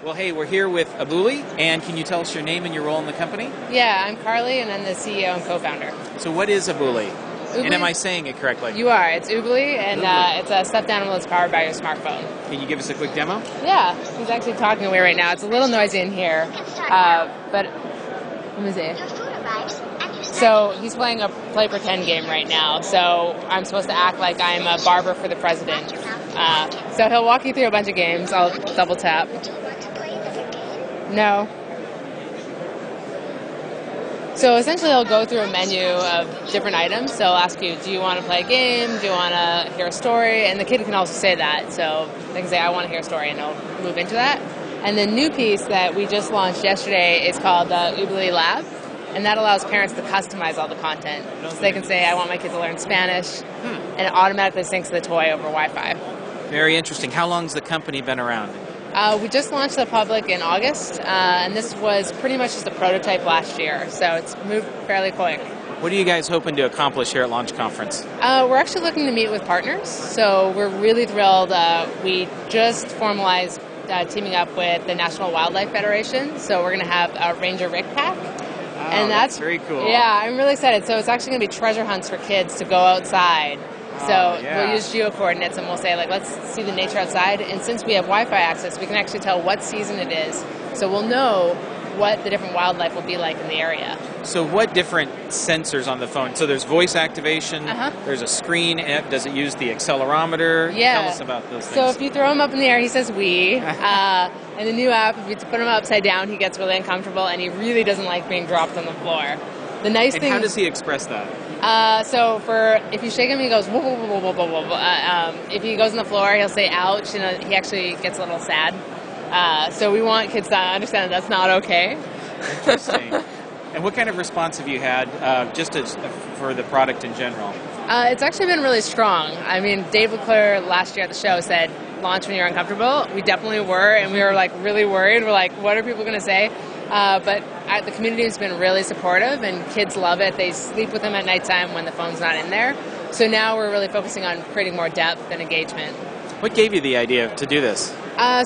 Well, hey, we're here with Ubooly, and can you tell us your name and your role in the company? Yeah, I'm Carly, and I'm the CEO and co-founder. So what is Ubooly? Oobley? And am I saying it correctly? You are. It's Oobley, and Oobley. it's a stuffed animal that's powered by your smartphone. Can you give us a quick demo? Yeah, he's actually talking away right now. It's a little noisy in here, but let me see. So he's playing a play pretend game right now. So I'm supposed to act like I'm a barber for the president. So he'll walk you through a bunch of games. I'll double tap. No. So essentially he'll go through a menu of different items. So he'll ask you, do you want to play a game? Do you want to hear a story? And the kid can also say that. So they can say, I want to hear a story, and they'll move into that. And the new piece that we just launched yesterday is called the Ubooly Lab. And that allows parents to customize all the content. So they can say, I want my kid to learn Spanish, and it automatically syncs the toy over Wi-Fi. Very interesting. How long's the company been around? We just launched the public in August, and this was pretty much just a prototype last year. So it's moved fairly quick. What are you guys hoping to accomplish here at Launch Conference? We're actually looking to meet with partners. So we're really thrilled. We just formalized teaming up with the National Wildlife Federation. So we're going to have a Ranger Rick Pack. Oh, And that's very cool. Yeah, I'm really excited. So it's actually going to be treasure hunts for kids to go outside. So we'll use geo coordinates, and we'll say, like, let's see the nature outside. And since we have Wi-Fi access, we can actually tell what season it is. So we'll know what the different wildlife will be like in the area. So what different sensors on the phone? So there's voice activation, there's a screen, does it use the accelerometer? Yeah. Tell us about those things. So if you throw him up in the air, he says we. And the new app, if you put him upside down, he gets really uncomfortable, and he really doesn't like being dropped on the floor. The nice thing. How does he express that? So if you shake him, he goes whoa, whoa, whoa, whoa, whoa, whoa. If he goes on the floor, he'll say ouch, and he actually gets a little sad. So we want kids to understand that that's not okay. Interesting. And what kind of response have you had for the product in general? It's actually been really strong. I mean, Dave LeClaire last year at the show said, launch when you're uncomfortable. We definitely were, and we were like really worried. We're like, what are people going to say? But the community has been really supportive, and kids love it. They sleep with them at nighttime when the phone's not in there. So now we're really focusing on creating more depth and engagement. What gave you the idea to do this?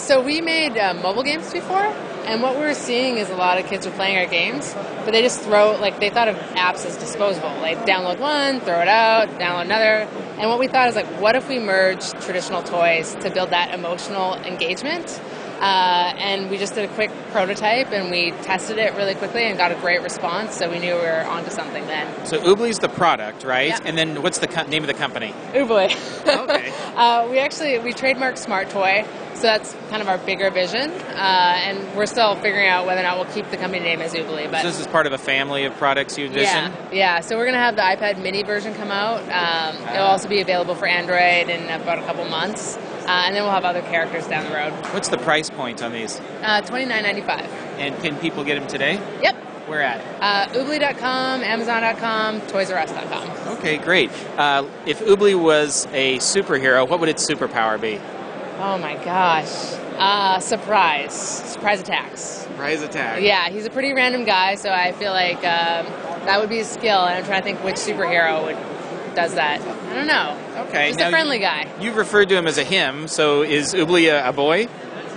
So we made mobile games before, and what we were seeing is a lot of kids were playing our games, but they just they thought of apps as disposable. Like, download one, throw it out, download another. And what we thought is, like, what if we merged traditional toys to build that emotional engagement? And we just did a quick prototype, and we tested it really quickly and got a great response, so we knew we were onto something then. So Oobley's the product, right? Yeah. And then what's the name of the company? Oobley. Okay. We trademarked Smart Toy, so that's kind of our bigger vision, and we're still figuring out whether or not we'll keep the company name as Oobley. But so this is part of a family of products you envision? Yeah. So we're going to have the iPad mini version come out. It'll also be available for Android in about a couple months. And then we'll have other characters down the road. What's the price point on these? $29.95. And can people get them today? Yep. Where at? Oobley.com, Amazon.com, ToysRUs.com. Okay, great. If Oobley was a superhero, what would its superpower be? Oh my gosh. Surprise. Surprise attacks. Surprise attack. Yeah, he's a pretty random guy, so I feel like that would be his skill, and I'm trying to think which superhero does that. I don't know. Okay. Just a friendly guy. You've referred to him as a him, so is Oobley a boy?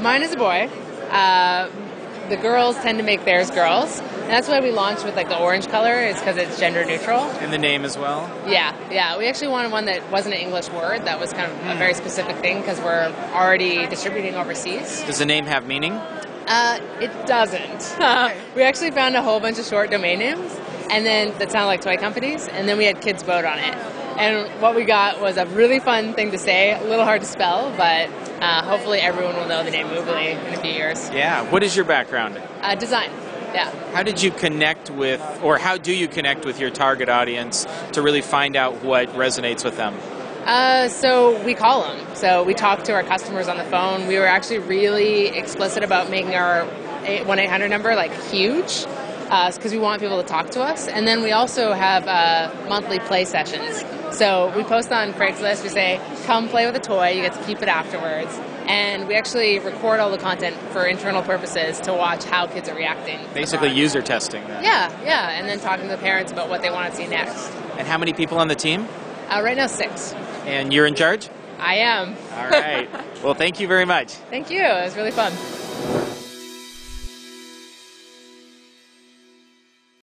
Mine is a boy. The girls tend to make theirs girls. And that's why we launched with, like, the orange color, is because it's gender neutral. And the name as well? Yeah. We actually wanted one that wasn't an English word. That was kind of a very specific thing, because we're already distributing overseas. Does the name have meaning? It doesn't. We actually found a whole bunch of short domain names, and then that sounded like toy companies, and then we had kids vote on it. And what we got was a really fun thing to say, a little hard to spell, but hopefully everyone will know the name Oobley in a few years. Yeah. What is your background? Design. Yeah. How did you connect with, or how do you connect with your target audience to really find out what resonates with them? So we call them. So we talk to our customers on the phone. We were actually really explicit about making our 1-800 number, like, huge, because we want people to talk to us. And then we also have monthly play sessions. So we post on Craigslist. We say, come play with a toy. You get to keep it afterwards. And we actually record all the content for internal purposes to watch how kids are reacting. Basically user testing then. Yeah. And then talking to the parents about what they want to see next. And how many people on the team? Right now, 6. And you're in charge? I am. All right. Well, thank you very much. Thank you. It was really fun.